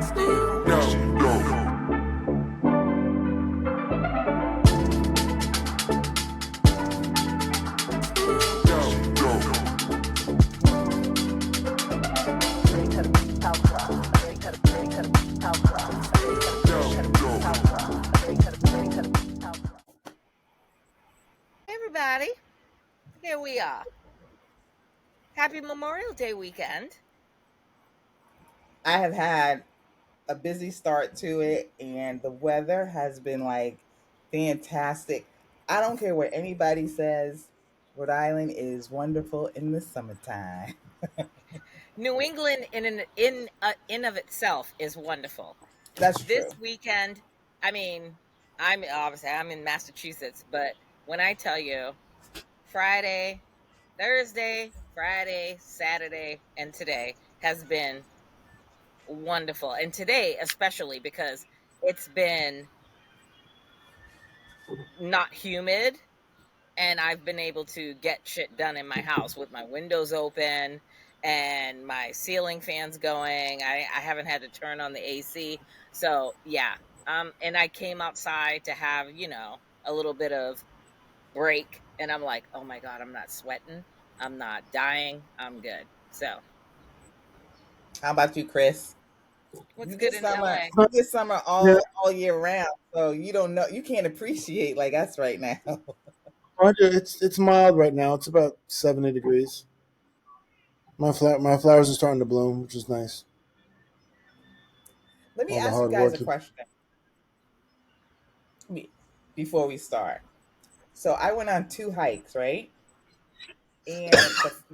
Everybody, here we are. Happy Memorial Day weekend. I have had a busy start to it, and the weather has been like fantastic. I don't care what anybody says, Rhode Island is wonderful in the summertime. New England in of itself is wonderful. That's This true. weekend, I mean, I'm in Massachusetts, but when I tell you Friday, Thursday, Friday, Saturday, and today has been wonderful. And today especially because it's been not humid and I've been able to get shit done in my house with my windows open and my ceiling fans going. I haven't had to turn on the AC. So yeah. And I came outside to have, a little bit of break and I'm like, oh my God, I'm not sweating. I'm not dying. I'm good. So How about you, Chris? what's You good get in summer. LA? You get summer Yeah, all year round, so you don't know. You can't appreciate like us right now. Roger, it's mild right now. It's about 70 degrees. My flowers are starting to bloom, which is nice. Let me All the ask you hard guys a work. question before we start. So I went on two hikes, right? And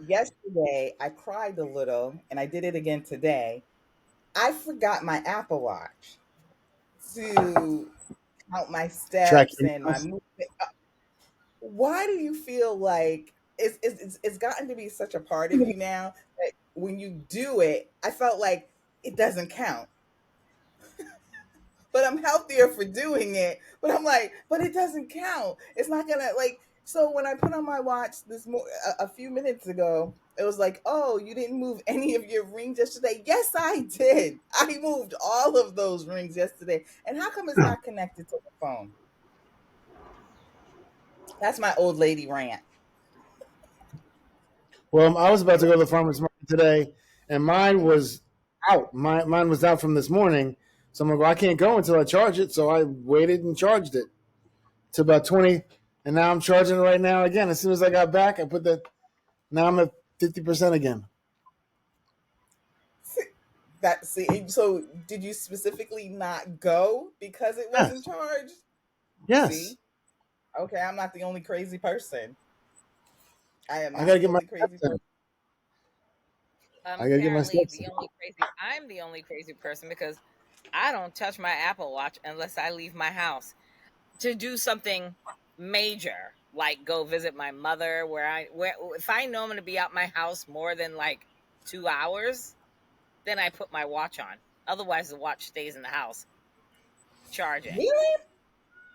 yesterday I cried a little, and I did it again today. I forgot my Apple Watch to count my steps Tracking. and my movement. Why do you feel like it's gotten to be such a part of you now that when you do it, I felt like it doesn't count, but I'm healthier for doing it. But I'm like, but it doesn't count. It's not gonna like. So when I put on my watch a few minutes ago, it was like, oh, you didn't move any of your rings yesterday. Yes, I did. I moved all of those rings yesterday. And how come it's not connected to the phone? That's my old lady rant. Well, I was about to go to the farmer's market today, and mine Mhm. was out. Mine was out from this morning. So I'm like, well, I can't go until I charge it. So I waited and charged it to about 20. And now I'm charging it right now again. As soon as I got back, I put that. Now I'm at 50% again. So did you specifically not go because it wasn't Yes. charged? Yes. See? Okay, I'm not the only crazy person. I am I not got to the get my only crazy steps in. person. I got to get my Apparently steps in. I'm the only crazy person because I don't touch my Apple Watch unless I leave my house to do something major, like go visit my mother where if I know I'm going to be out my house more than like 2 hours, then I put my watch on. Otherwise the watch stays in the house charging. Really?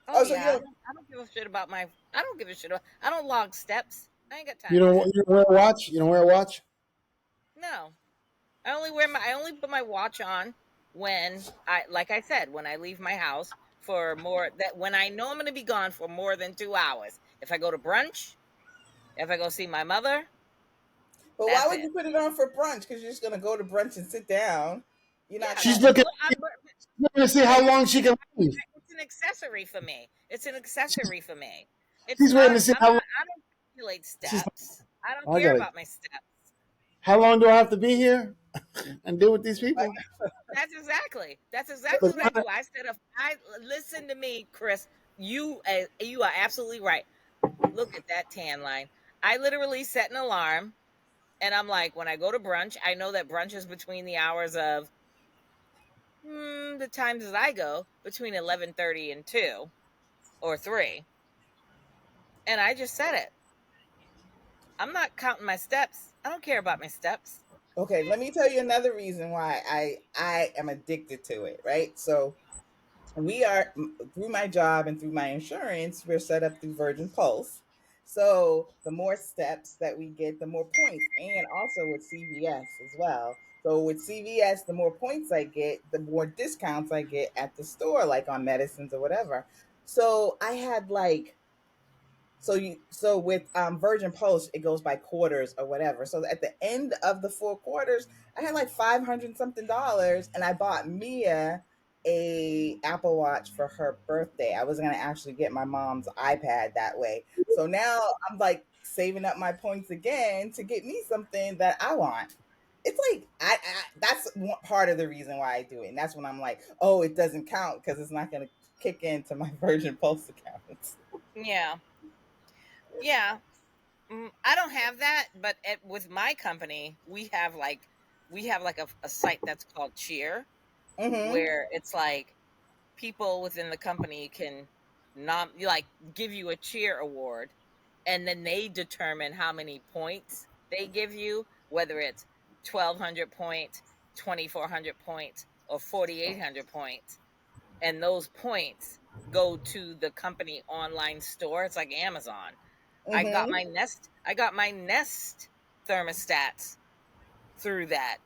Oh Oh, so you yeah, don't I don't give a shit about my I don't give a shit about, I don't log steps. I ain't got You time for don't, that. you don't wear a watch? You don't wear a watch? No. I only put my watch on when like I said, when I leave my house for more that when I know I'm going to be gone for more than 2 hours. If I go to brunch, if I go see my mother, but why that's would it. you put it on for brunch? Because you're just gonna go to brunch and sit down. You're not Yeah, gonna She's looking, well, she's looking to see how long she can leave. it's an accessory for me. It's an accessory for me. It's She's waiting not. to see how long. I don't calculate She's. steps. I don't I care got it. about my steps. How long do I have to be here and deal with these people? That's exactly Look, what I do. I listen to me, Chris. You are absolutely right. Look at that tan line. I literally set an alarm and I'm like, when I go to brunch, I know that brunch is between the hours of the times as I go between 11:30 and 2 or 3, and I just set it. I'm not counting my steps. I don't care about my steps. Okay, let me tell you another reason why I am addicted to it, right? So we are through my job and through my insurance, we're set up through Virgin Pulse. So the more steps that we get, the more points. And also with CVS as well. So with CVS, the more points I get, the more discounts I get at the store, like on medicines or whatever. So I had like so with Virgin Post, it goes by quarters or whatever. So at the end of the 4 quarters, I had like $500 something, and I bought Mia a Apple Watch for her birthday. I was gonna actually get my mom's iPad that way. So now I'm like saving up my points again to get me something that I want. It's like that's one part of the reason why I do it, and that's when I'm like, oh, it doesn't count because it's not gonna kick into my Virgin Post account. Yeah. Yeah. I don't have that, but with my company, we have like a site that's called Cheer, Mm-hmm. where it's like people within the company can like give you a cheer award, and then they determine how many points they give you, whether it's 1,200 points, 2,400 points, or 4,800 points, and those points go to the company online store. It's like Amazon. Mm-hmm. I got my Nest thermostats through that.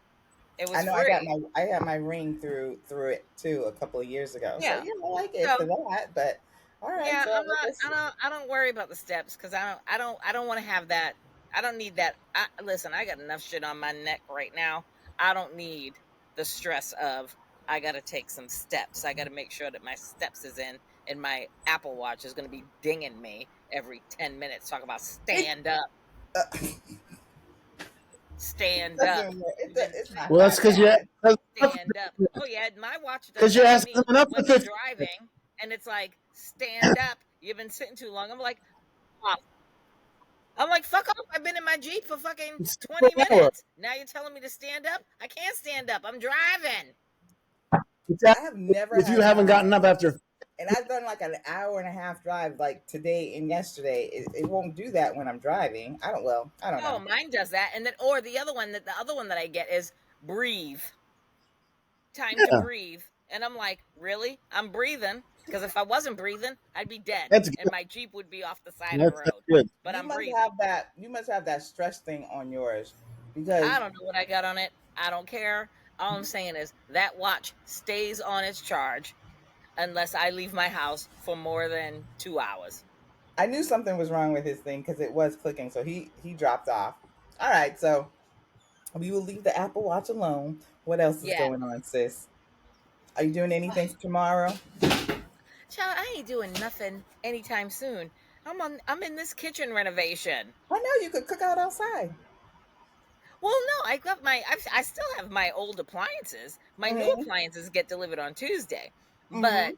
It I was know free. I had my ring through it too a couple of years ago. So Yeah. yeah, I like it So for that. But all right, yeah, so I guess I don't worry about the steps because I don't want to have that. I don't need that. Listen, I got enough shit on my neck right now. I don't need the stress of I got to take some steps. I got to make sure that my steps is in, and my Apple Watch is going to be dinging me every 10 minutes. Talk about it stand up, stand up. doesn't work. You've been It's sitting not Well, too that's that because long. bad. Stand up. Oh yeah, my watch does you're that to asking me them up for when I'm 50. driving, and it's like stand up. You've been sitting too long. I'm like, fuck off. I've been in my Jeep for fucking It's for 20 an hour. minutes. Now you're telling me to stand up? I can't stand up. I'm driving. It's I have actually, never if you had haven't gotten mine, up after, and I've done like an hour and a half drive like today and yesterday. It won't do that when I'm driving. I don't. Well, I don't Oh, know. mine does that. And then, or the other one that I get is breathe, time to yeah, breathe. And I'm like, really? I'm breathing. Because if I wasn't breathing, I'd be dead that's and good. my Jeep would be off the side of the That's road. good. But You I'm must breathing. have that. You must have that stress thing on yours I because don't know what I got on it. I don't care. All I'm saying is that watch stays on its charge unless I leave my house for more than 2 hours. I knew something was wrong with his thing because it was clicking. So he dropped off. All right, so we will leave the Apple Watch alone. What else is Yeah. going on, sis? Are you doing anything for tomorrow? Child, I ain't doing nothing anytime soon. I'm in this kitchen renovation. I know you could cook out outside. Well, no, I still have my old appliances. My new Mm-hmm. appliances get delivered on Tuesday. Mm-hmm. But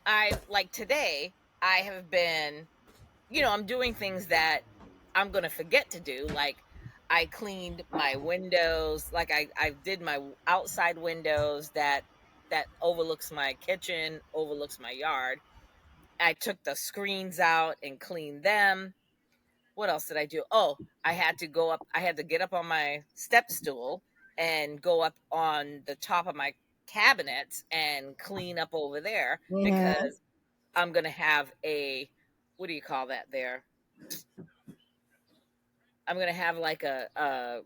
I like today I have been, I'm doing things that I'm going to forget to do, like I cleaned my windows, like I did my outside windows that overlooks my kitchen, overlooks my yard. I took the screens out and cleaned them. What else did I do? Oh, I had to get up on my step stool and go up on the top of my cabinets and clean up over there Mm-hmm. because I'm going to have what do you call that there? I'm going to have like a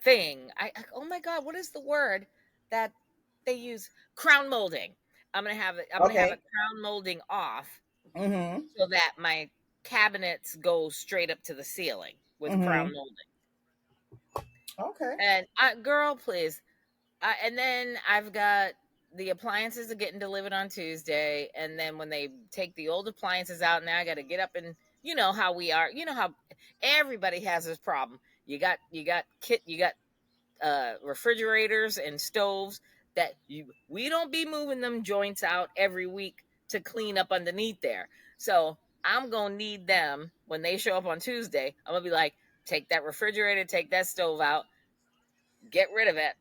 thing. Oh my God, what is the word that they use? Crown molding. I'm going to have a Okay. crown molding off Mm-hmm. so that my cabinets go straight up to the ceiling with crown Mm-hmm. molding. Okay. And girl, please. And then I've got the appliances are getting delivered on Tuesday, and then when they take the old appliances out, now I got to get up and you know how we are. You know how everybody has this problem. You got refrigerators and stoves that we don't be moving them joints out every week to clean up underneath there. So I'm gonna need them when they show up on Tuesday. I'm gonna be like, take that refrigerator, take that stove out, get rid of it,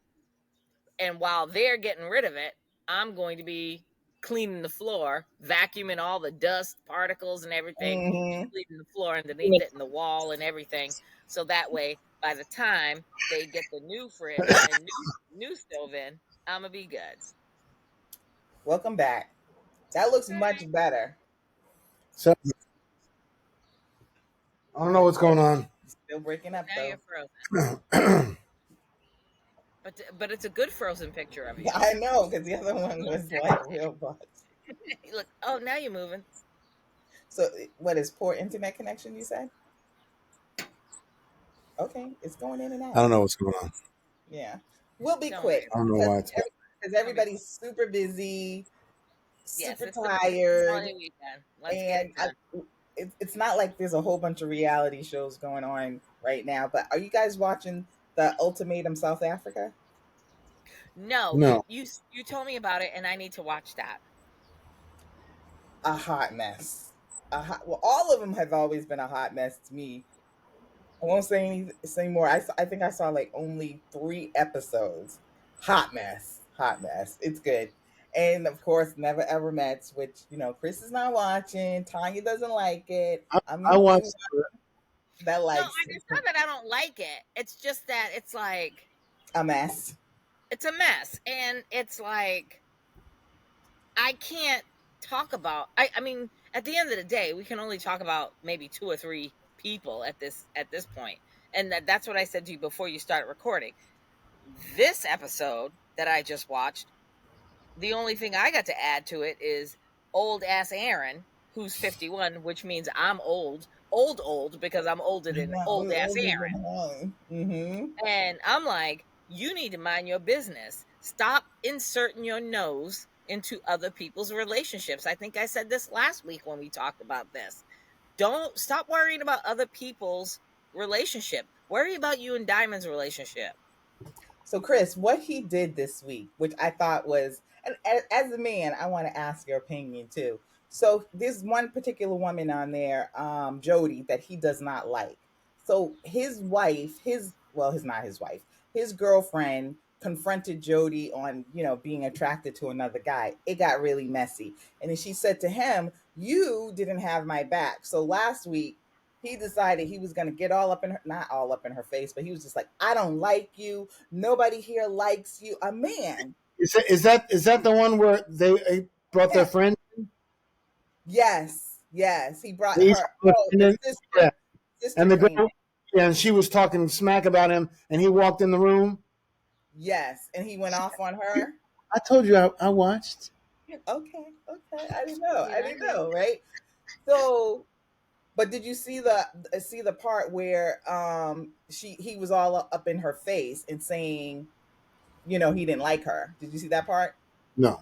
and while they're getting rid of it, I'm going to be cleaning the floor, vacuuming all the dust particles and everything, and Mm-hmm. cleaning the floor underneath it and the wall and everything. So that way, by the time they get the new fridge and new stove in, I'm gonna be good. Welcome back. That looks much Okay. better. So I don't know what's going on. Still breaking up Now you're though. frozen. But it's a good frozen picture of you. I know because the other You one look was like sexy. real butt. You look. Oh, now you're moving. So what is poor internet connection? You said okay. It's going in and I out. don't know what's going on. Yeah, we'll be Don't worry quick I don't about know it. why it's happening. because Don't be. everybody's super busy, Yes, super it's the tired, holiday weekend. Let's get and it done. it's not like there's a whole bunch of reality shows going on right now. But are you guys watching the Ultimatum South Africa? No, No, you told me about it, and I need to watch that. A hot mess. Well, all of them have always been a hot mess to me. I won't say more. I think I saw like only 3 episodes. Hot mess, hot mess. It's good, and of course, Never Ever Mets, which Chris is not watching. Tanya doesn't like it. I, I'm I the only one watched. that No, likes it's not that I don't like it. It's just that it's like a mess. it's a mess, and it's like I can't talk about. I mean, at the end of the day, we can only talk about maybe two or three people at this point, and that's what I said to you before you started recording. This episode that I just watched, the only thing I got to add to it is old ass Aaron, who's 51, which means I'm old, because I'm older than old ass Aaron. Mm-hmm. And I'm like, you need to mind your business. Stop inserting your nose into other people's relationships. I think I said this last week when we talked about this. Don't stop worrying about other people's relationship. Worry about you and Diamond's relationship. So, Chris, what he did this week, which I thought was, and as a man, I want to ask your opinion too. So, there's one particular woman on there, Jody, that he does not like. So, his wife, his not his wife, his girlfriend confronted Jody on, being attracted to another guy. It got really messy. And then she said to him, "You didn't have my back." So, last week, he decided he was going to get all up in her, not all up in her face, but he was just like, "I don't like you. Nobody here likes you." A man. Is that the one where they brought their Yeah. friend? Yes. Yes. He brought They each her. have a Oh, the friend yeah. sister. Sister And the came girl, in. yeah, and she was talking smack about him, and he walked in the room. Yes. And he went off on her. I told you I watched. Okay. Okay. I didn't know. Yeah, I I didn't did. know. Right. So, but did you see the part where he was all up in her face and saying, he didn't like her? Did you see that part? No.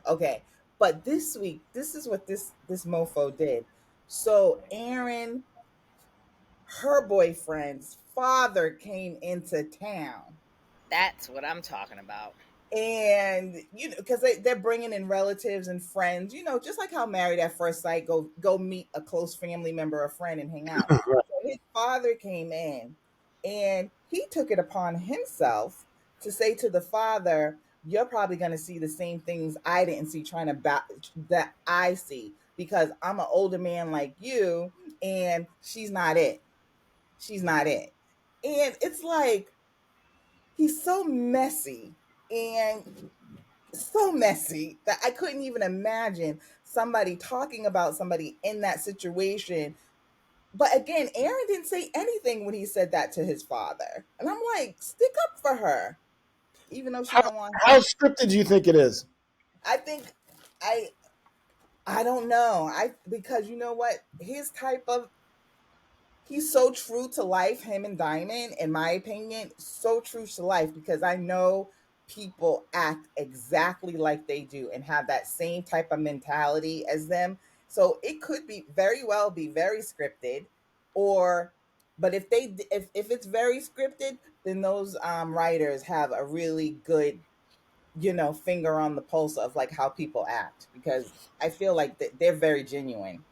Okay. But this week, this is what this mofo did. So Aaron, her boyfriend's father came into town. That's what I'm talking about. And because they're bringing in relatives and friends, just like how Married at First Sight, go meet a close family member or friend and hang out. Right. So his father came in, and he took it upon himself to say to the father, "You're probably going to see the same things I didn't see, trying to that I see, because I'm an older man like you, and she's not it. She's not it." And it's like, he's so messy, and so messy that I couldn't even imagine somebody talking about somebody in that situation. But again, Aaron didn't say anything when he said that to his father. And I'm like, stick up for her, even though she How don't want how to. scripted do you think it is? I think I I don't know. Because you know what? His type of He's so true to life, him and Diamond, in my opinion, so true to life, because I know people act exactly like they do and have that same type of mentality as them. So it could be very well be very scripted, or but if it's very scripted, then those writers have a really good, finger on the pulse of like how people act, because I feel like they're very genuine.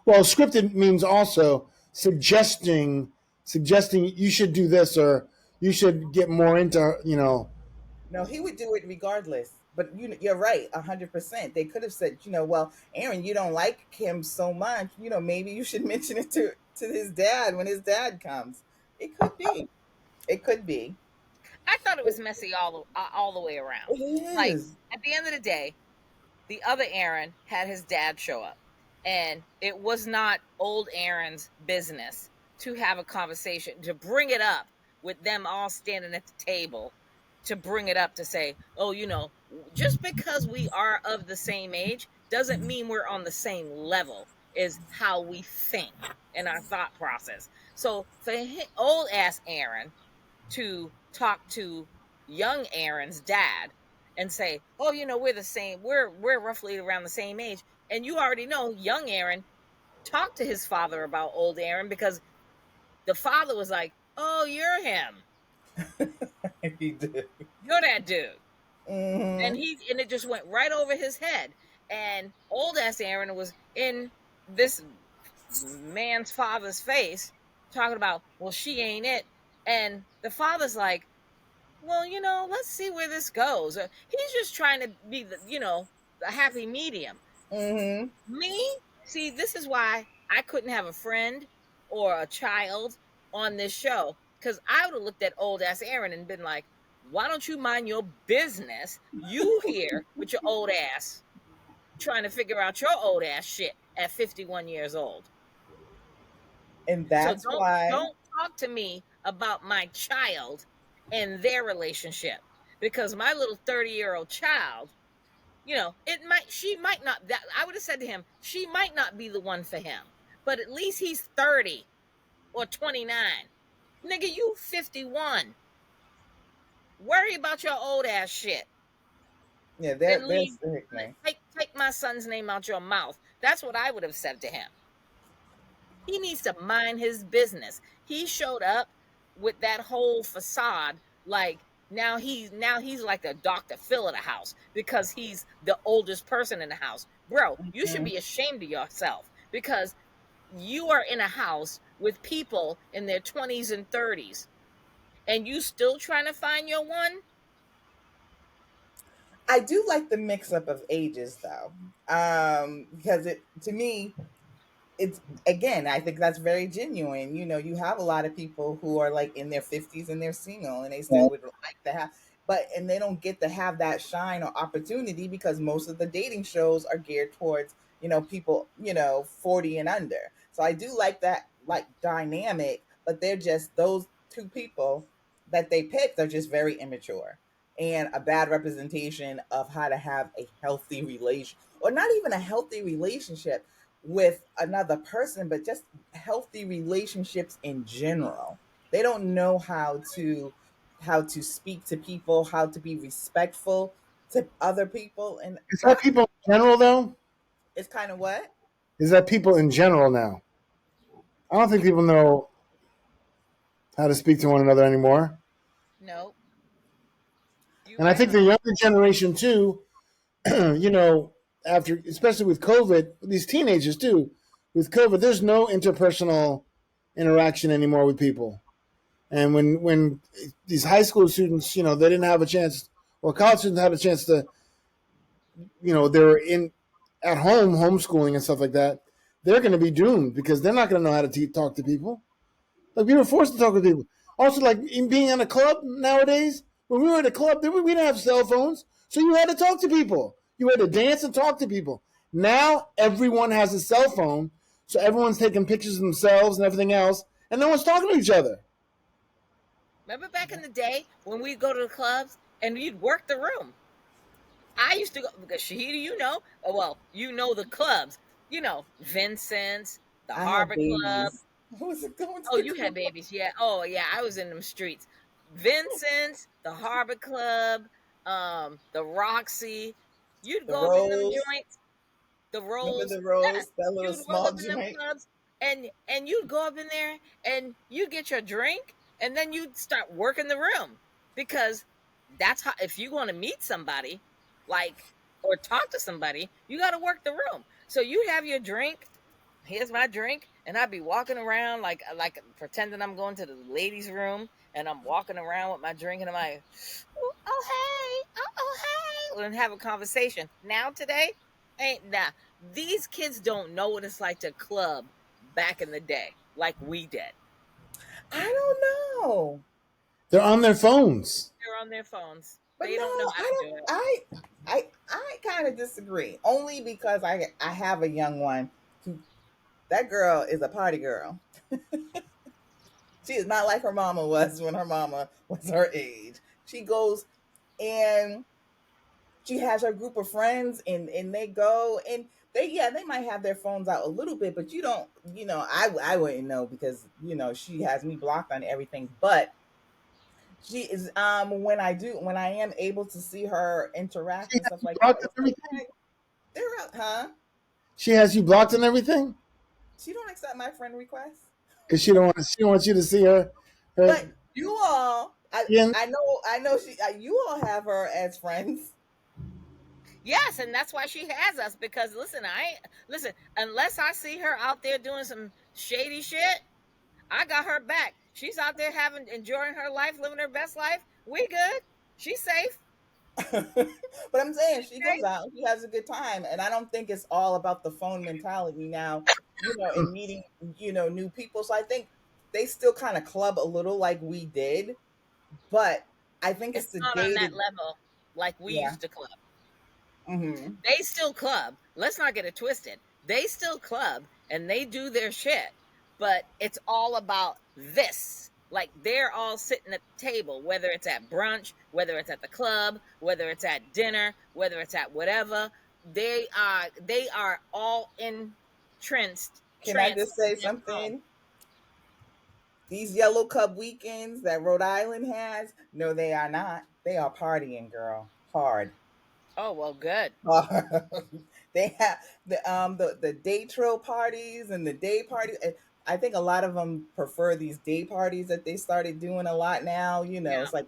Well, scripted means also suggesting you should do this or you should get more into No, he would do it regardless. But you're right, 100%. They could have said, well, Aaron, you don't like him so much. Maybe you should mention it to his dad when his dad comes. It could be. It could be. I thought it was messy all the way around. It Like is. at the end of the day, the other Aaron had his dad show up. And it was not old Aaron's business to have a conversation, to bring it up with them all standing at the table, to bring it up to say, oh, just because we are of the same age doesn't mean we're on the same level, is how we think in our thought process. So for old ass Aaron to talk to young Aaron's dad and say, "Oh, we're the same. We're roughly around the same age." And you already know young Aaron talked to his father about old Aaron because the father was like, "Oh, you're him. He did. You're that dude." And Hmm. it just went right over his head. And old ass Aaron was in this man's father's face talking about, "Well, she ain't it." And the father's like, well, let's see where this goes. He's just trying to be the happy medium. Hmm. Me, see, this is why I couldn't have a friend or a child on this show, because I would have looked at old ass Aaron and been like, why don't you mind your business? You here with your old ass trying to figure out your old ass shit at 51 years old. And So that's don't why. don't talk to me about my child and their relationship, because my little 30-year-old child, she might not, that I would have said to him, she might not be the one for him, but at least he's 30 or 29. Nigga, you 51. Worry about your old ass shit Yeah, and they're leave. sickening. Take my son's name out your mouth. That's what I would have said to him. He needs to mind his business. He showed up with that whole facade, like now he's like the Dr. Phil of the house because he's the oldest person in the house. Bro, you should Mhm. be ashamed of yourself, because you are in a house with people in their 20s and 30s and you still trying to find your one? I do like the mix up of ages though, because it to me it's again, I think that's very genuine. You know, you have a lot of people who are like in their 50s and they're single and they still would like to have, but and they don't get to have that shine or opportunity because most of the dating shows are geared towards, people, 40 and under. So I do like that like dynamic, but they're just those two people that they picked are just very immature and a bad representation of how to have a healthy relation, or not even a healthy relationship with another person, but just healthy relationships in general. They don't know how to speak to people, how to be respectful to other people, and Is that that people in general though? is kind of what. Is that people in general now? I don't think people know how to speak to one another anymore. No, you And I right think on the that. younger generation too, after especially with COVID, these teenagers too, with COVID, there's no interpersonal interaction anymore with people. And when these high school students, they didn't have a chance, or college students had a chance to, they were in at home homeschooling and stuff like that. They're going to be doomed because they're not going to know how to talk to people. Like we were forced to talk with people. Also, like in being in a club nowadays, when we were at a club, we didn't have cell phones, so you had to talk to people. You had to dance and talk to people. Now everyone has a cell phone, so everyone's taking pictures of themselves and everything else, and no one's talking to each other. Remember back in the day when we'd go to the clubs and you'd work the room? I used to go because Shahida, well, the clubs, Vincent's, the I had Harbor Club. babies. I wasn't going to Oh, the you had club. babies, yeah. Oh, yeah, I was in them streets. Vincent's, the Harbor Club, the Roxy. You'd The go up in them rose. joints, the Remember rolls. the Yeah, rose, that little you'd roll small up in them joint. clubs, and you'd go up in there and you get your drink, and then you'd start working the room, because that's how, if you want to meet somebody, like, or talk to somebody, you got to work the room. So you have your drink. Here's my drink, and I'd be walking around like pretending I'm going to the ladies' room, and I'm walking around with my drink, and I'm like, oh hey, hey, and have a conversation. Now today, ain't nah. These kids don't know what it's like to club back in the day, like we did. I don't know. They're on their phones. They're on their phones. But They no, don't know how to I do it. don't. I kind of disagree. Only because I have a young one, That girl is a party girl. She is not like her mama was when her mama was her age. She goes and she has her group of friends and they go and they might have their phones out a little bit, but you don't, I wouldn't know because she has me blocked on everything. But she is when I am able to see her interact She and has stuff you like that, blocked and it's like, everything. hey, they're out, huh? She has you blocked and everything She don't accept my friend requests. because she don't want. She don't want you to see her. Her But you all, skin. I know she, you all have her as friends. Yes, and that's why she has us because listen, unless I see her out there doing some shady shit, I got her back. She's out there having enjoying her life, living her best life. We good. She's safe. But I'm saying She's she goes safe. out, she has a good time, and I don't think it's all about the phone mentality now. In meeting new people. So I think they still kind of club a little like we did, but I think it's It's the not on that dated. level like we Yeah. used to club. Hmm. They still club. Let's not get it twisted. They still club and they do their shit, but it's all about this. Like they're all sitting at the table, whether it's at brunch, whether it's at the club, whether it's at dinner, whether it's at whatever. They are all Can I tranced just in say their phone. something? These Yellow Cup weekends that Rhode Island has, no, they are not. They are partying, girl, hard. Oh well, good. They have the day trail parties and the day party. I think a lot of them prefer these day parties that they started doing a lot now. Yeah, It's like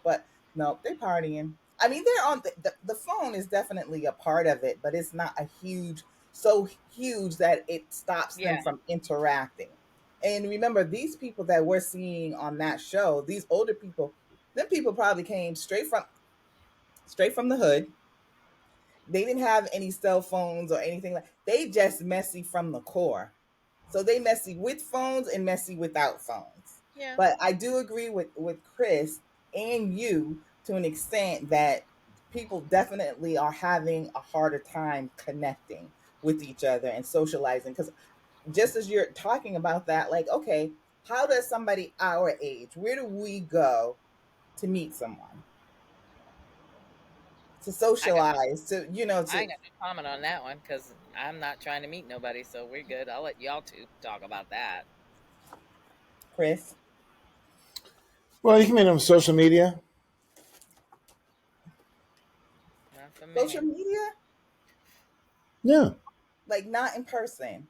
but no, they partying. I mean, they're on the phone is definitely a part of it, but it's not a so huge that it stops them yeah, from interacting. And remember, these people that we're seeing on that show, these older people, them people probably came straight from the hood. They didn't have any cell phones or anything like. They just messy from the core. So they messy with phones and messy without phones. yeah. But I do agree with Chris and you to an extent that people definitely are having a harder time connecting with each other and socializing, because just as you're talking about that, like, okay, how does somebody our age, where do we go to meet someone, to I got socialize, to I to ain't got no comment on that one because I'm not trying to meet nobody, so we're good. I'll let y'all two talk about that. Chris? Well, you can meet on social media. Not for Social me. media, Yeah, like not in person.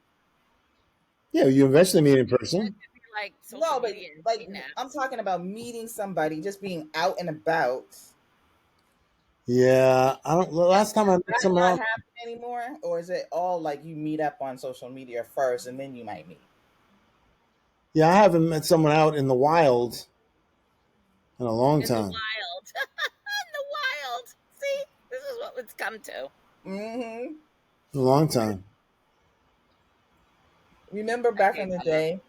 yeah. You eventually meet in It person. could be like social No, but media and like dating I'm apps. talking about meeting somebody, just being out and about. Yeah, I don't. Last time I met That someone not else. happen anymore, or is it all like you meet up on social media first and then you might meet? Yeah, I haven't met someone out in the wild in a long In the time. wild. In the wild. See, this is what it's come to. Mm-hmm. In a long time. Remember I back gave in the my love. day,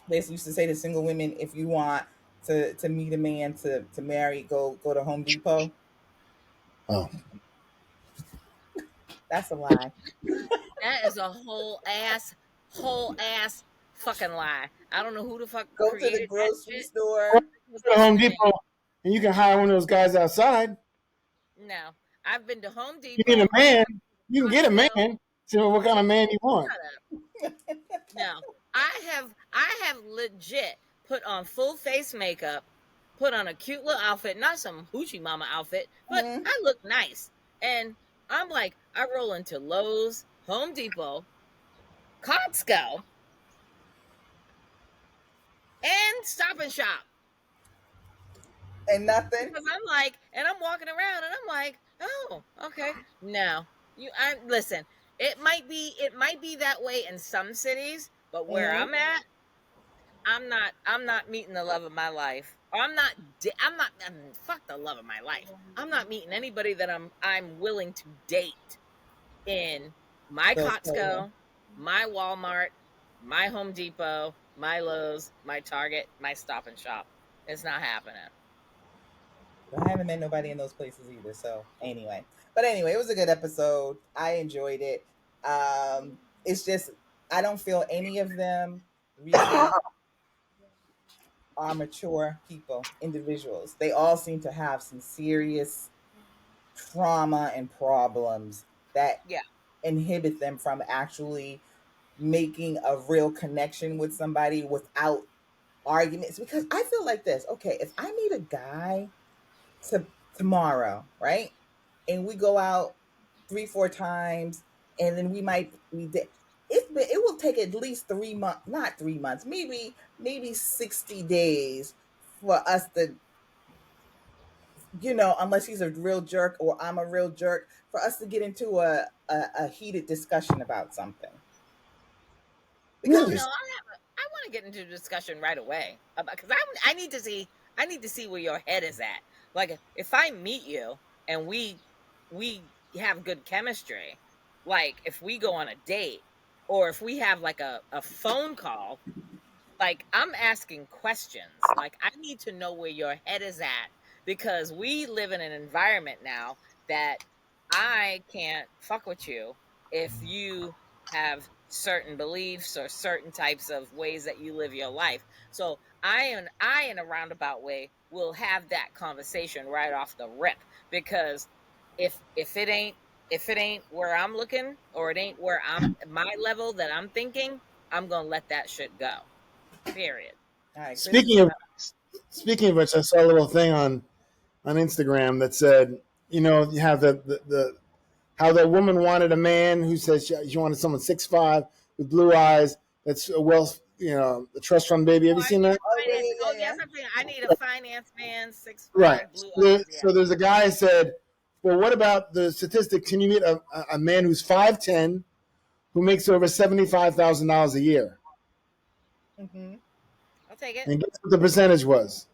they used to say to single women, if you want to meet a man to marry, go to Home Depot. Oh, That's a lie. That is a whole ass fucking lie. I don't know who the fuck Go to the created that grocery shit. well, store. It was go to Home insane. Depot, and you can hire one of those guys outside. No, I've been to Home You need a Depot. man. I've been You can to get a Costco. man. So what kind of man you want? Shut up. No, I have legit put on full face makeup, put on a cute little outfit, not some hoochie mama outfit, but Hmm. I look nice. And I'm like, I roll into Lowe's, Home Depot, Costco, and Stop and Shop. And nothing. Because I'm like, and I'm walking around and I'm like, oh, okay. No. I listen, it might be that way in some cities, but where Hmm. I'm at, I'm not meeting the love of my life. Or I'm not fuck the love of my life. I'm not meeting anybody that I'm willing to date in my Those places. Costco, my Walmart, my Home Depot, my Lowe's, my Target, my Stop and Shop. It's not happening. I haven't met nobody in those places either. So anyway, it was a good episode. I enjoyed it. It's just I don't feel any of them really are mature people, individuals. They all seem to have some serious trauma and problems that Yeah. inhibit them from actually making a real connection with somebody without arguments. Because I feel like this, okay, if I meet a guy tomorrow, right? And we go out 3, 4 times, and then it will take at least 3 months, not 3 months, maybe 60 days for us to, unless he's a real jerk or I'm a real jerk, for us to get into a heated discussion about something. Because Oh you're no, I want to get into a discussion right away about because I need to see where your head is at. Like if I meet you and we have good chemistry, like if we go on a date or if we have like a phone call, like I'm asking questions. Like I need to know where your head is at because we live in an environment now that I can't fuck with you if you have certain beliefs or certain types of ways that you live your life. So I in a roundabout way will have that conversation right off the rip because if it ain't where I'm looking or it ain't where I'm my level that I'm thinking, I'm gonna let that shit go. Period. all right. Chris is Speaking gonna. of speaking of which, I saw a little thing on Instagram that said, you have the how the woman wanted a man who says she wanted someone 6'5" with blue eyes. That's a the trust fund baby. Have Oh, you I seen need a that? Oh yeah, finance. Oh yeah, yes, yeah, I'm saying I need a finance man, six Right. five, blue So, eyes. Yeah. so there's a guy who said, well, what about the statistic? Can you meet a man who's 5'10" who makes over $75,000 a year? yeah. I'll take it. And guess what the percentage was?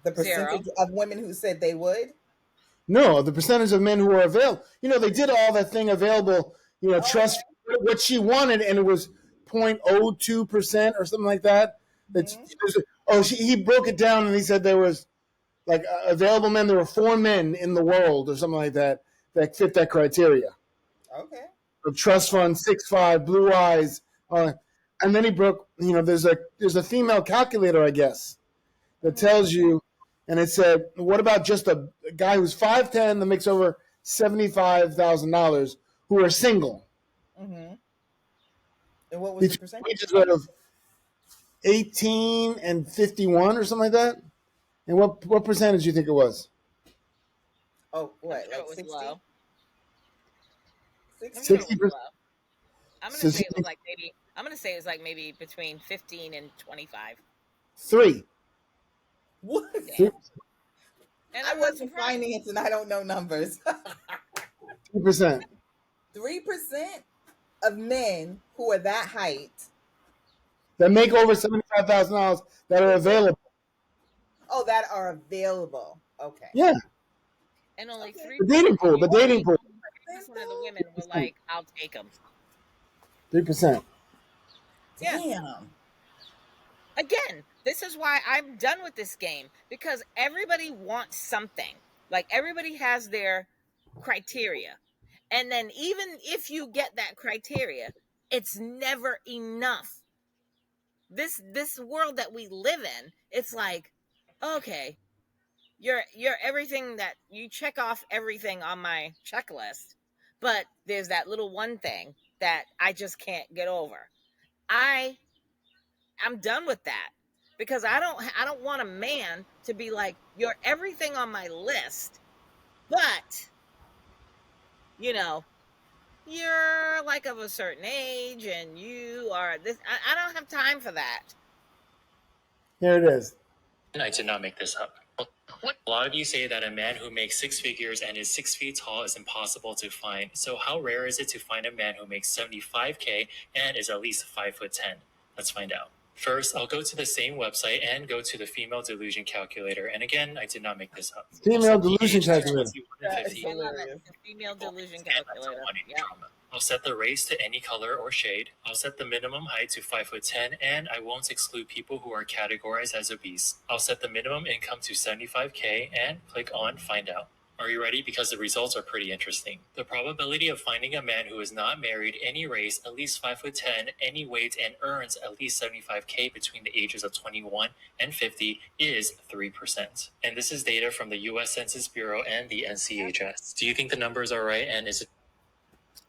The Zero. percentage of women who said they would. No, the percentage of men who are available. They did all that thing available. Oh, Trust what she wanted, and it was 0.02% or something like that. That's okay. he broke it down, and he said there was like available men. There were 4 men in the world, or something like that, that fit that criteria Okay. of trust fund, 6'5", blue eyes, and then he broke. There's a female calculator, I guess, that Mhm. tells you, and it said, what about just a guy who's 5'10" that makes over $75,000 who are single Mhm. And what was the between percentage? the ages of 18 and 51 or something like that? And what percentage do you think it was? Oh, I'm what? sure Like it was 60? low. I'm sure it was 60%. low. I'm gonna So say it was like maybe. I'm gonna say it was like maybe between 15 and 25. three. What? Damn. 3, And I I'm not wasn't surprised. finance and I don't know numbers. 3%. 3% of men who are that height. That make over $75,000 that are available. Oh, that are available. Okay. Yeah, And only Okay. the dating pool. The dating pool. 3% of the women were 3%. like, "I'll take them." 3%. Yeah. Damn. Again, this is why I'm done with this game because everybody wants something. Like everybody has their criteria. And then even if you get that criteria, it's never enough. This world that we live in, it's like, okay, you're everything that you check off everything on my checklist, but there's that little one thing that I just can't get over. I I'm done with that because I don't want a man to be like you're everything on my list, but you know you're like of a certain age and you are this. I don't have time for that. Here it is. I did not make this up. A lot of you say that a man who makes six figures and is 6 feet tall is impossible to find. So how rare is it to find a man who makes 75K and is at least 5'10"? Let's find out. First, I'll go to the same website and go to the female delusion calculator. And again, I did not make this up. I'll Female set the delusion age to calculator. 21 and That is 50. I love it. hilarious. The female People delusion and up to calculator. 180 Yeah. trauma. I'll set the race to any color or shade. I'll set the minimum height to 5'10", and I won't exclude people who are categorized as obese. I'll set the minimum income to 75K and click on Find Out. Are you ready? Because the results are pretty interesting. The probability of finding a man who is not married, any race, at least 5'10", any weight, and earns at least 75K between the ages of 21 and 50 is 3%. And this is data from the US Census Bureau and the NCHS. Do you think the numbers are right? And is it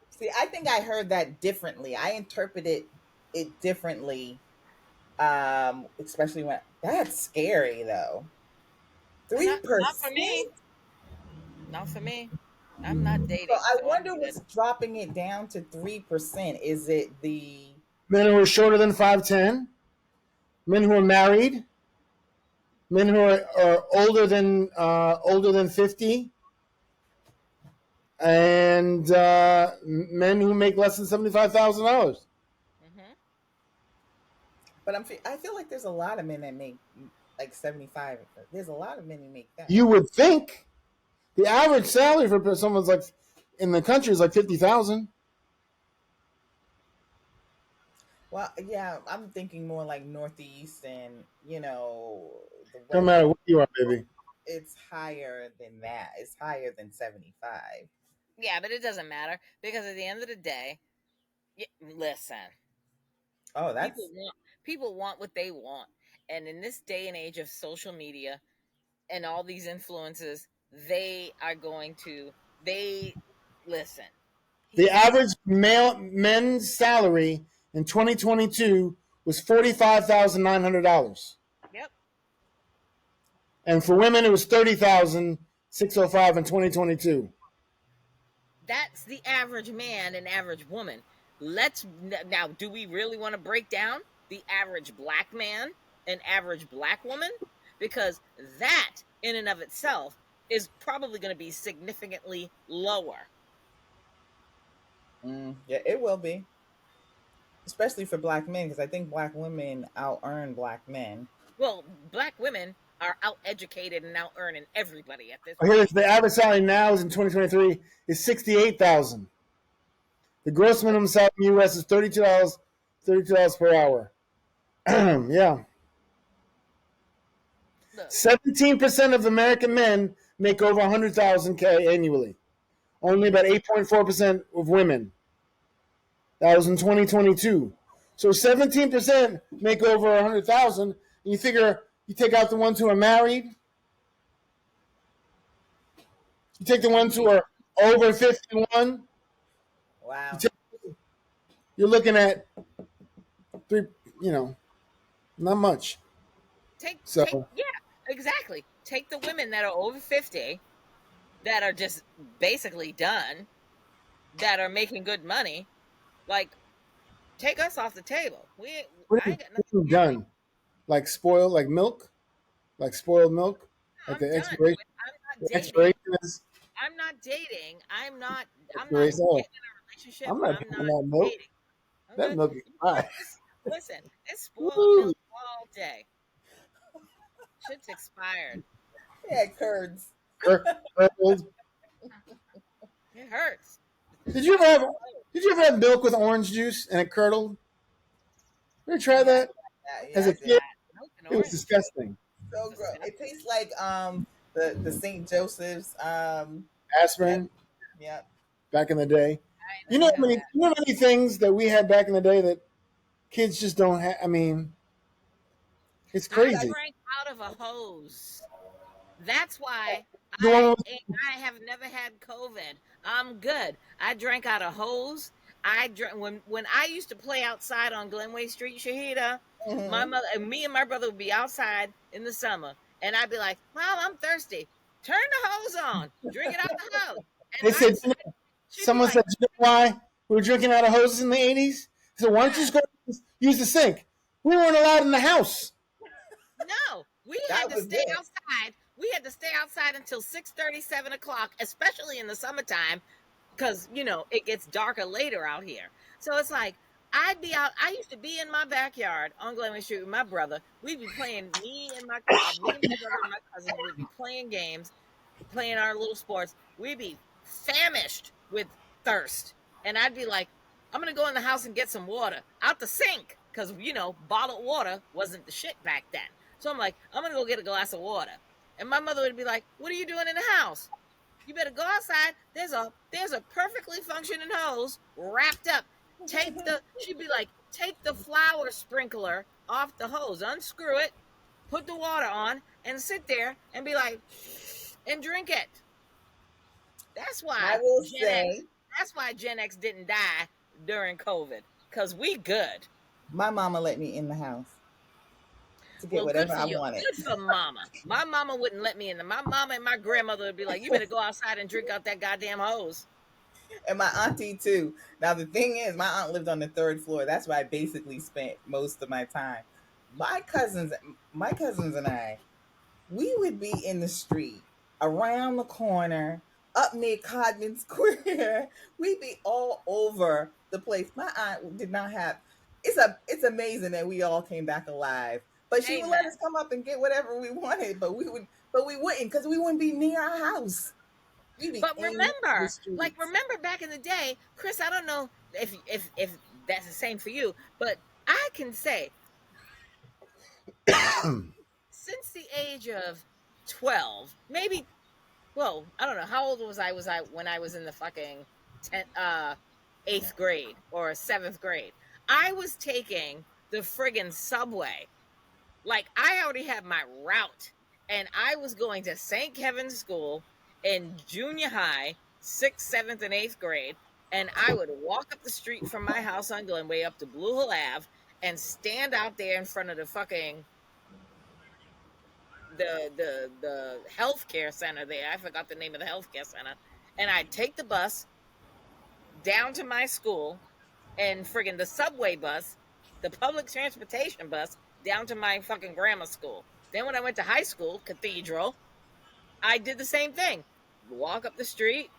See, I think I heard that differently. I interpreted it differently. Especially when that's scary though. Three Not for percent. me. Not for me. I'm not So dating, I so I'm wonder good. what's dropping it down to 3%. Is it the Men who are shorter than 5'10", men who are married, men who are older than 50, and men who make less than $75,000. Hmm. but I feel like there's a lot of men that make like 75. There's a lot of men who make that. You would think the average salary for someone's like in the country is like 50,000. Well, yeah, I'm thinking more like Northeast and, the No West. matter what you are, baby. It's higher than that. It's higher than 75. Yeah, but it doesn't matter because at the end of the day, listen, Oh, people that's want people want what they want, and in this day and age of social media and all these influences, they are going to they listen. The He's average male men's salary in 2022 was $45,900, Yep. and for women it was 30,605 in 2022. That's the average man and average woman. Let's now, do we really want to break down the average black man and average black woman? Because that, in and of itself, is probably going to be significantly lower. yeah, it will be, especially for black men because I think black women out earn black men. Well, black women are out educated and out earning everybody at this Here's point. the average salary now is in 2023 is 68,000. The gross minimum salary in the U.S. is $32 per hour. Yeah, Look, 17% of American men make over 100,000 K annually. Only about 8.4% of women. That was in 2022. So 17% make over 100,000. And you figure you take out the ones who are married, you take the ones who are over 51. You Wow. take, you're looking at three, you know, not much. take So yeah, exactly. Take the women that are over 50 that are just basically done, that are making good money, like, take us off the table. what I have ain't got nothing you against you. done? Like spoiled, like milk, like spoiled milk, like I'm the done expiration. with I'm not The dating. expiration is I'm not dating. I'm not expiration. Oh, getting in a relationship. I'm not I'm drinking not that milk. dating. That Okay? milk is fine. Listen, it's spoiled Woo. milk all day. Shit's expired. Yeah, curds. Curdled. It hurts. Did It's you ever not have? spoiled. Did you ever have milk with orange juice and it curdled? You ever try Yeah, that yeah, as I a did. kid? Milk and It was orange juice. disgusting. So It's gross. It disgusting. tastes like the St. Joseph's med- Aspirin yeah. back in the day. I ain't never had that. You know how many things that we had back in the day that kids just don't have. I mean, it's You I guys crazy. drank out of a hose. That's why The one with, I have never had COVID. I'm good. I drank out of hose. I drank when I used to play outside on Glenway Street, Shahida. My mhm. mother and me and my brother would be outside in the summer, and I'd be like, "Mom, I'm thirsty. Turn the hose on. Drink it out the hose." And they said, she'd be someone like, said, you know why we were drinking out of hoses in the 80s? So why don't you just "Yes, go use the sink? We weren't allowed in the house. no, we had That to was stay it. outside. We had to stay outside until 6:30, 7 o'clock, especially in the summertime, because it gets darker later out here. So it's like I'd be out. I used to be in my backyard on Glenwood Street with my brother. We'd be playing. Me and my brother and my cousins would be playing games, playing our little sports. We'd be famished with thirst, and I'd be like, "I'm gonna go in the house and get some water out the sink," because bottled water wasn't the shit back then. So I'm like, "I'm gonna go get a glass of water," and my mother would be like, "What are you doing in the house?" You better go outside. There's a perfectly functioning hose wrapped up. She'd be like, take the flower sprinkler off the hose, unscrew it, put the water on, and sit there and be like, and drink it. That's I why will Gen X. say, That's why Gen X didn't die during COVID, cause we good. my mama let me in the house to get Well, good whatever for I you. wanted. Good for mama. My mama wouldn't let me in. My mama and my grandmother would be like, "You better go outside and drink out that goddamn hose." And my auntie too. Now the thing is, my aunt lived on the third floor. That's where I basically spent most of my time. My cousins, my cousins and I, we would be in the street, around the corner, up near Codman Square. We'd be all over the place. My aunt did not have. It's amazing that we all came back alive. But she would let us Amen. come up and get whatever we wanted. But we wouldn't because we wouldn't be near our house. We'd be But in the streets. remember back in the day, Chris. I don't know if that's the same for you, but I can say since the age of 12, maybe. Well, I don't know how old was I. Was I when I was in the fucking 10th, 8th grade or 7th grade? I was taking the friggin' subway. Like I already had my route, and I was going to St. Kevin's School in junior high, 6th, 7th, and 8th grade, and I would walk up the street from my house on Glenway up to Blue Hill Ave and stand out there in front of the fucking the healthcare center there. I forgot the name of the healthcare center, and I'd take the bus down to my school and friggin' the subway bus, the public transportation bus, down to my fucking grammar school. Then when I went to high school, Cathedral, I did the same thing. Walk up the street,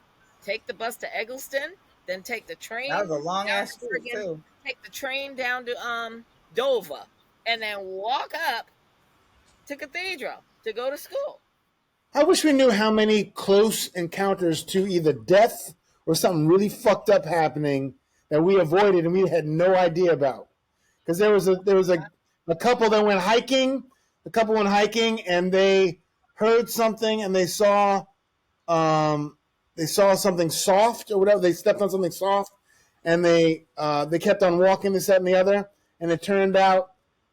take the bus to Eggleston, then take the That train was a long down ass to street friggin' too. take the train down to Dover, and then walk up to Cathedral to go to school. I wish we knew how many close encounters to either death or something really fucked up happening that we avoided and we had no idea about. Because there was a couple that went hiking, a couple went hiking, and they heard something and they saw something soft or whatever. They stepped on something soft, and they kept on walking this, that, and the other. And it turned out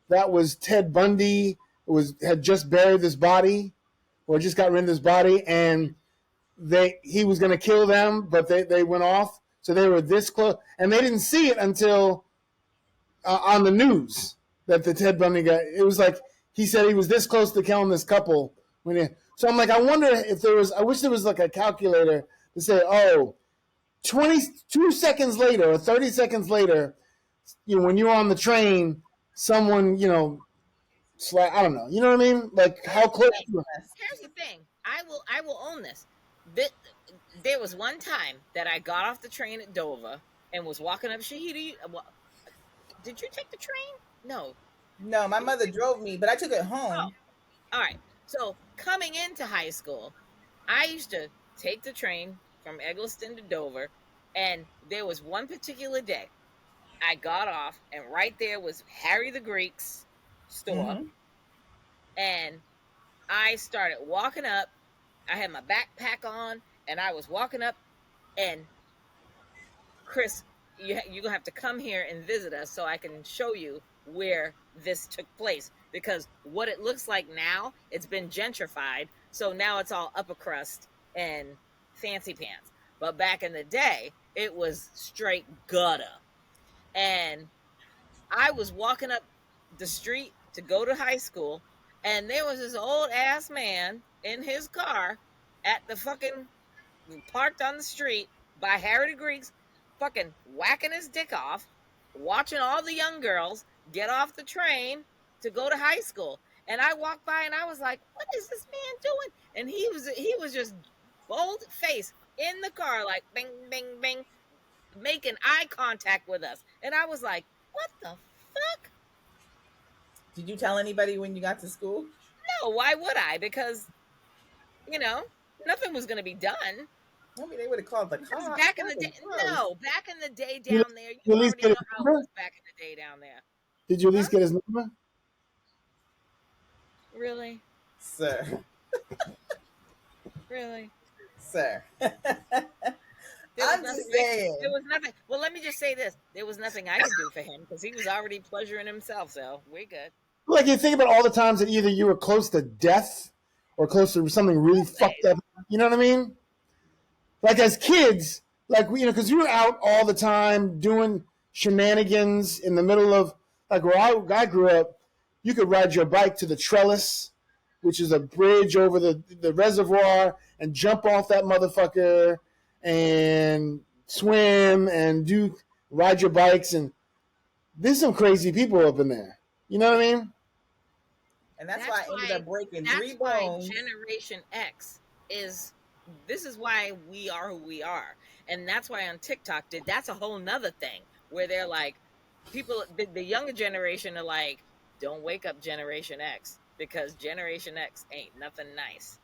that was Ted Bundy. Had just buried this body, or just got rid of his body, and he was going to kill them, but they went off. So they were this close, and they didn't see it until on the news that the Ted Bundy guy. It was like he said he was this close to killing this couple when he. So I'm like, I wonder if there was. I wish there was like a calculator to say, oh, 22 seconds later or 30 seconds later, when you're on the train, someone, I don't know. You know what I mean? Like how Here's the close thing. you are. Here's the thing. I will own this. Th- There was one time that I got off the train at Dover and was walking up Shahidi. Did you take the train? No. No, my Did you mother take? drove me, but I took it Oh, home. all right. So coming into high school, I used to take the train from Eggleston to Dover, and there was one particular day I got off, and right there was Harry the Greek's store, Hmm. and I started walking up. I had my backpack on, and I was walking up, and Chris, you're gonna have to come here and visit us so I can show you where this took place, because what it looks like now, it's been gentrified, so now it's all upper crust and fancy pants. But back in the day, it was straight gutter. And I was walking up the street to go to high school, and there was this old ass man in his car at the fucking parked on the street by Harry the Greeks, fucking whacking his dick off, watching all the young girls get off the train to go to high school. And I walked by and I was like, "What is this man doing?" And he was just bold face in the car, like bing, bing, bing, making eye contact with us. And I was like, "What the fuck?" Did you tell anybody when you got to school? No, why would I? Because you know nothing was going to be done. I mean, they would have called the Because cops. back in That the day, was gross. no, back in the day You, down there, you you at least already get know his how it number? was back in the day down there. Did you at Huh? least get his number? Really? Sir. Really? sir. There was I'm nothing just there saying. was nothing. Well, let me just say this. There was nothing I could do for him because he was already pleasuring himself, so we're good. Like you think about all the times that either you were close to death or close to something really fucked Always. up. You know what I mean? Like as kids, like because you were out all the time doing shenanigans in the middle of like where I grew up. You could ride your bike to the trellis, which is a bridge over the reservoir, and jump off that motherfucker and swim and do ride your bikes. And there's some crazy people up in there. You know what I mean? And that's why That's I ended why up breaking three that's why bones. Generation X is this is why we are who we are. And that's why on TikTok did that's a whole nother thing where they're like people the younger generation are like, don't wake up Generation X because Generation X ain't nothing nice.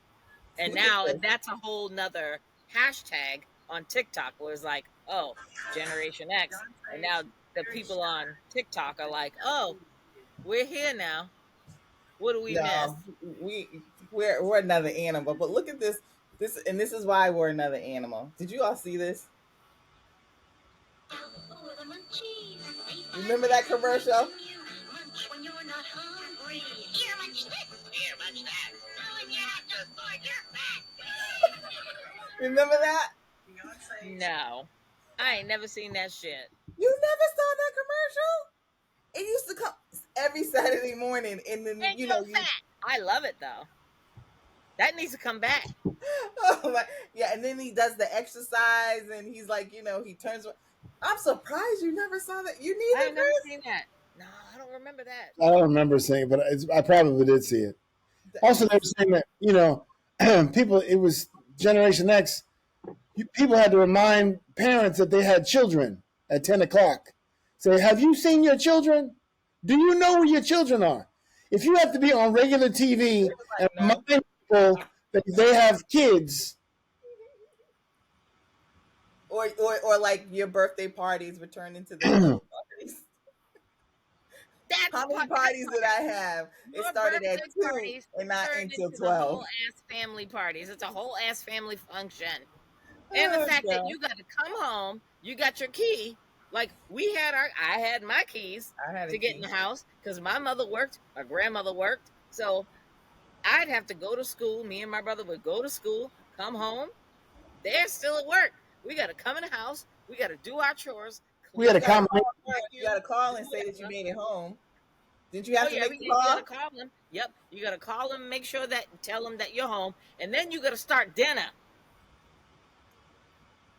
And Look at now this. that's a whole nother hashtag on TikTok where it's like, oh, Generation X. And now the people on TikTok are like, oh, we're here now. What do we miss? No, we're another animal. But look at this. This is why we're another animal. Did you all see this? Remember that commercial? Remember that? No. I ain't never seen that shit. You never saw that commercial? It used to come every Saturday morning, and then Ain't no fat. I love it though. That needs to come back. oh my, yeah, and then he does the exercise, and he's like, he turns. I'm surprised you never saw that. You I neither, ain't never Chris. seen that. No, I don't remember that. I don't remember seeing it, but I probably did see it. Also, they were It's saying that people. It was Generation X. People had to remind parents that they had children at 10 o'clock. Say, have you seen your children? Do you know where your children are? If you have to be on regular they TV were and like, no. remind people that they have kids, Or like your birthday parties would turn into the kid parties. That's How many that parties did part. I have? It Your started at birthday 2 parties and not turn until into the whole 12. ass family parties. It's a whole ass family function. And the Oh fact that god. you got to come home, you got your key. Like I had my keys I had a to get in key. the house because my mother worked, my grandmother worked. So I'd have to go to school. Me and my brother would go to school, come home. They're still at work. We got to come in the house. We got to do our chores, we had You a clean, gotta combination. call you vacuum, gotta call do and say that you whatever. made it home. Didn't you Oh have to yeah, make the you got to call? call them. Yep, you got to call them, make sure that tell them that you're home, and then you got to start dinner.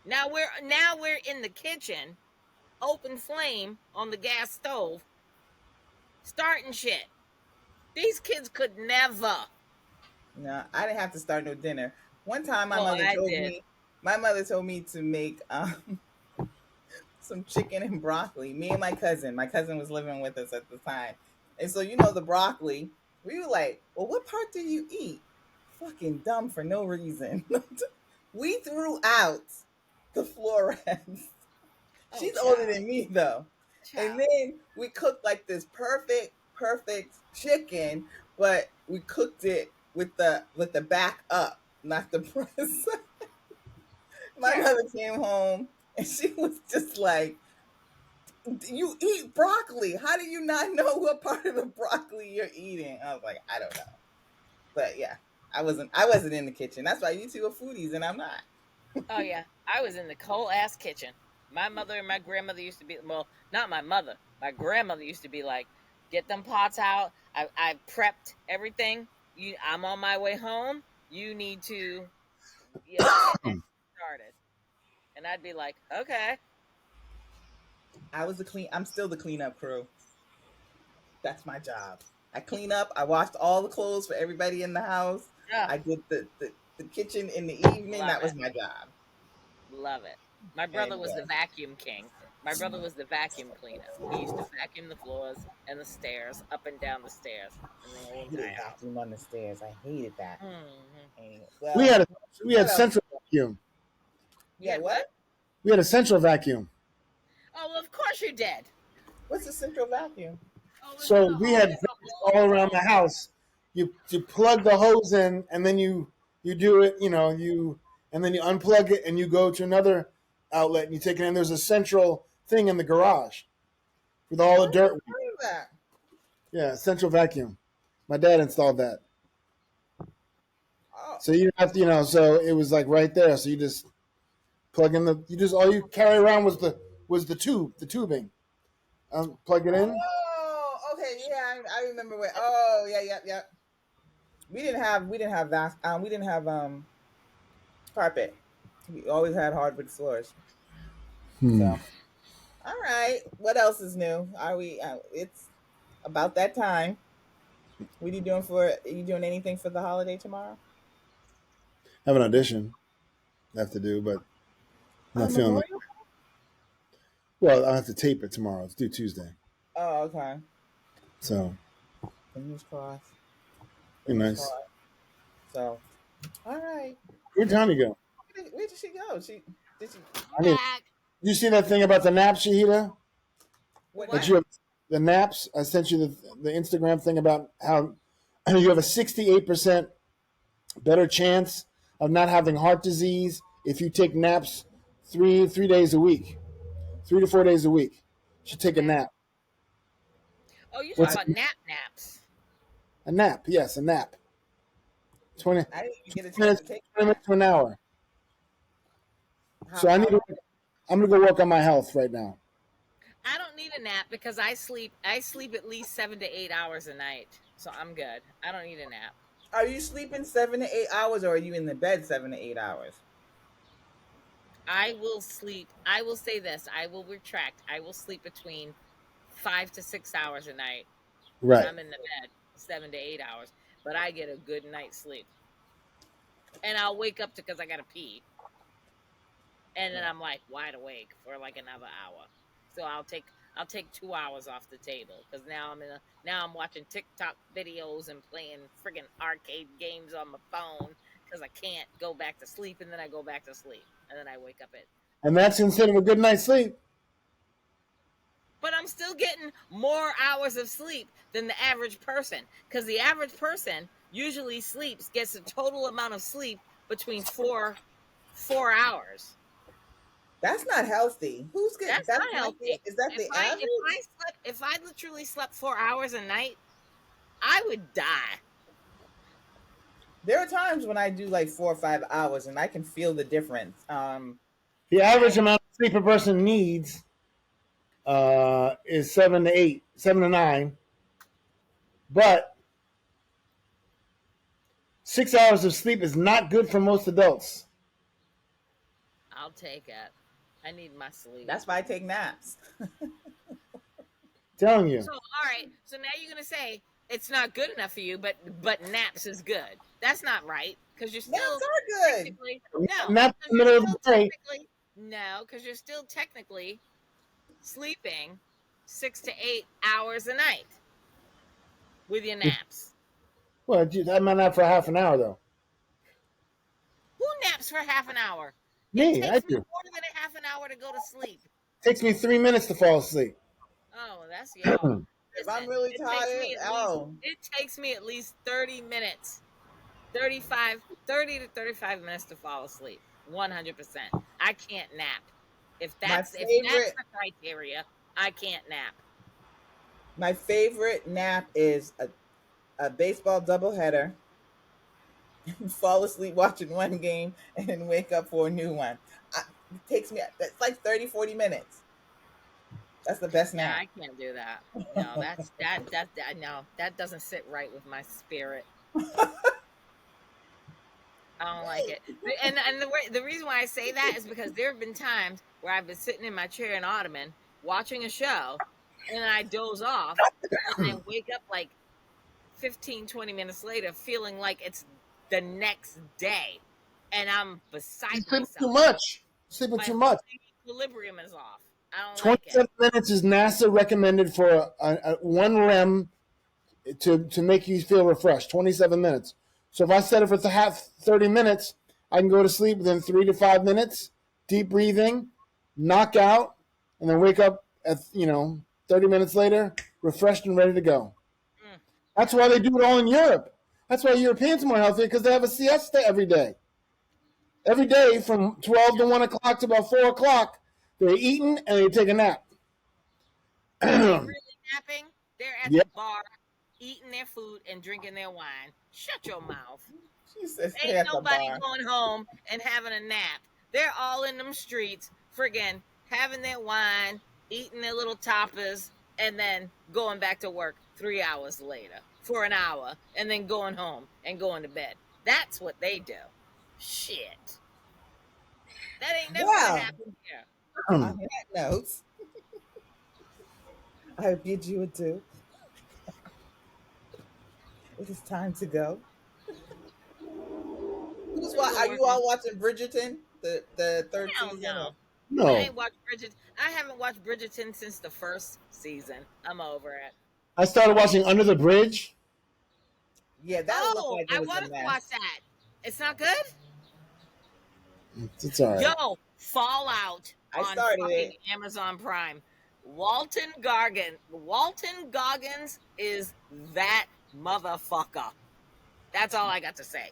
Now we're in the kitchen, open flame on the gas stove, starting shit. These kids could never. No, I didn't have to start no dinner. One time Oh, I did. my mother told me to make some chicken and broccoli. Me and my cousin was living with us at the time. And so the broccoli, we were like, well, what part do you eat? Fucking dumb for no reason. We threw out the florets. Oh, She's older child, than me though. And child. then we cooked like this perfect chicken, but we cooked it with the back up, not the breast. My mother Terrible. came home and she was just like, "You eat broccoli. How do you not know what part of the broccoli you're eating?" I was like, "I don't know." But yeah, I wasn't in the kitchen. That's why you two are foodies and I'm not. Oh yeah, I was in the cold ass kitchen. My mother and my grandmother used to be well, not my mother. My grandmother used to be like, "Get them pots out. I prepped everything. I'm on my way home. You need to, and started." And I'd be like, "Okay, I'm still the cleanup crew. That's my job. I clean up. I washed all the clothes for everybody in the house. oh, I did the kitchen in the evening. love That it, was my job. love it." My brother And was the vacuum king. My brother was the vacuum cleaner. He used to vacuum the floors and the stairs, up and down the stairs, in the whole I hated entire house. vacuum on the stairs. I hated that. Hmm. Anyway, We well, had a, we had what else? central vacuum. You had You what? what? We had a central vacuum. Oh, well, of course you did. What's a central vacuum? Oh, it's So the we whole. had It's a vents all around the house. You plug the hose in, and then you do it. and then you unplug it and you go to another outlet and you take it in. There's a central thing in the garage with all I the never dirt. heard of that. Yeah, central vacuum. My dad installed that. Oh, So you have to, so it was like right there. So you just plug in all you carry around was the tubing. Plug it in. oh, okay, yeah, I remember where. Oh, yeah, yeah, yeah. We didn't have that. We didn't have carpet. We always had hardwood floors. Hmm. So, all right. What else is new? Are we? It's about that time. What are you doing for? Are you doing anything for the holiday tomorrow? I have an audition I have to do, but I'm not feeling like. Memorial. Well, I'll have to tape it tomorrow. It's due Tuesday. Oh, okay. So, Fingers crossed. be Fingers nice. crossed. So, all right. Where'd Tommy go? Where did she go? She did she? I'm I mean, back. you see that thing about the naps, Shahida? What That What? you now? have the naps. I sent you the Instagram thing about how you have a 68% better chance of not having heart disease if you take naps three days a week, 3 to 4 days a week. You should What's a take a nap? nap. Oh, you talking What's I about naps? a nap? Yes, a nap. 20, I didn't even get a 20 chance minutes, to take 20 that. minutes to an hour. So How long? I'm gonna go work on my health right now. I don't need a nap because I sleep at least 7 to 8 hours a night, so I'm good. I don't need a nap. Are you sleeping 7 to 8 hours, or are you in the bed 7 to 8 hours? I will sleep. I will say this. I will retract. I will sleep between 5 to 6 hours a night when Right. I'm in the bed, 7 to 8 hours. But I get a good night's sleep, and I'll wake up to because I gotta pee, and then Yeah. I'm like wide awake for like another hour. So I'll take 2 hours off the table because now I'm watching TikTok videos and playing friggin' arcade games on my phone because I can't go back to sleep, and then I go back to sleep, and then I wake up at And that's considered a good night's sleep. but I'm still getting more hours of sleep than the average person because the average person usually gets a total amount of sleep between 4 hours. That's not healthy. Who's getting? That's That's not not the. healthy. Is that the average? If I literally slept 4 hours a night, I would die. There are times when I do like 4 or 5 hours, and I can feel the difference. The I average amount of sleep a person needs is 7 to 8, 7 to 9, but 6 hours of sleep is not good for most adults. I'll take it. I need my sleep. That's why I take naps. Telling you. So all right. So now you're gonna say it's not good enough for you, but naps is good. That's not right because you're Naps still are good. technically And no, that's because in the you're middle of still the day. technically no, because you're still technically sleeping 6 to 8 hours a night with your naps. Well, geez, I might not for half an hour though. Who naps for half an hour? It Me, I takes me do. more than a half an hour to go to sleep. Takes me 3 minutes to fall asleep. Oh, that's y'all. If I'm Listen, really tired, oh, it takes me at least 30 minutes, 30 to 35 minutes to fall asleep. 100%. I can't nap. my If that's favorite the criteria, I can't nap. my favorite nap is a baseball doubleheader. Fall asleep watching one game and then wake up for a new one. It takes me. That's like 30, 40 minutes. That's the best Yeah, nap. I can't do that. No, that no, that doesn't sit right with my spirit. I don't like it. And the reason why I say that is because there have been times where I've been sitting in my chair in ottoman watching a show and then I doze off and then wake up like 15, 20 minutes later feeling like it's the next day and I'm You're beside sleeping too myself. much. Sleeping My too whole much. equilibrium is off. I don't like it. 27 minutes is NASA recommended for one REM to make you feel refreshed. 27 minutes. So if I set it for 30 minutes, I can go to sleep within 3 to 5 minutes. Deep breathing, knock out, and then wake up at 30 minutes later, refreshed and ready to go. Mm, That's why no. they do it all in Europe. That's why Europeans are more healthy because they have a siesta every day. Every day from 12 to 1 o'clock to about 4 o'clock, they're eating and they take a nap. Are they really napping? They're at Yeah. the bar, eating their food and drinking their wine. Shut your mouth. She said stay Ain't at the nobody bar. going home and having a nap. They're all in them streets, friggin' having their wine, eating their little tapas, and then going back to work 3 hours later for an hour, and then going home and going to bed. That's what they do. Shit. That ain't never gonna Well, happen here. on that note, I bid you adieu. It is time to go. Let's go Are work you on. all watching Bridgerton, the third Hell season? Or? no. I No. ain't watched Bridget. I haven't watched Bridgerton since the first season. I'm over it. I started watching Under the Bridge. Yeah, that looked Oh, like it I was a wanted to watch mess. that. It's not good? It's all right. Yo, Fallout I on started fucking it. Amazon Prime. Walton Goggins is that motherfucker. That's all I got to say.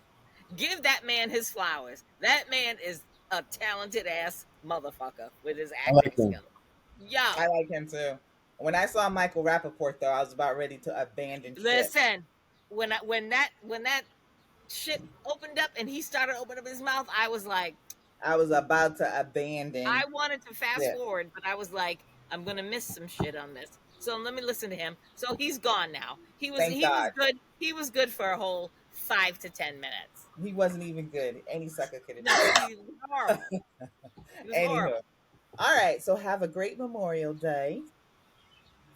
Give that man his flowers. That man is a talented ass motherfucker with his I like acting them. skills. Yo, I like him too. When I saw Michael Rappaport, though, I was about ready to abandon ship. listen. When that shit opened up and he started opening up his mouth, I was like, I was about to abandon I wanted to fast ship. forward, but I was like, I'm gonna miss some shit on this. So let me listen to him. So he's gone now. He was Thank he was God. good. He was good for a whole 5 to 10 minutes. He wasn't even good. Any sucker could have did No, it. he was horrible. He was Anywho. horrible. All right. So have a great Memorial Day.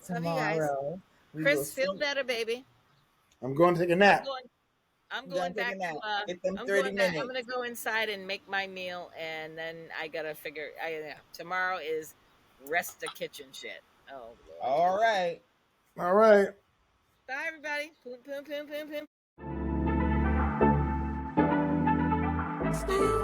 Love you guys. Tomorrow we will Chris, feel see. better, baby. I'm going to take a I'm nap. going. I'm You gonna going take a back to. nap. Get them I'm 30 going back. I'm minutes. gonna go inside and make my meal, and then I gotta figure. Tomorrow is rest the kitchen shit. Oh lord. All right. All right. Bye everybody. Poom poom poom poom poom. Still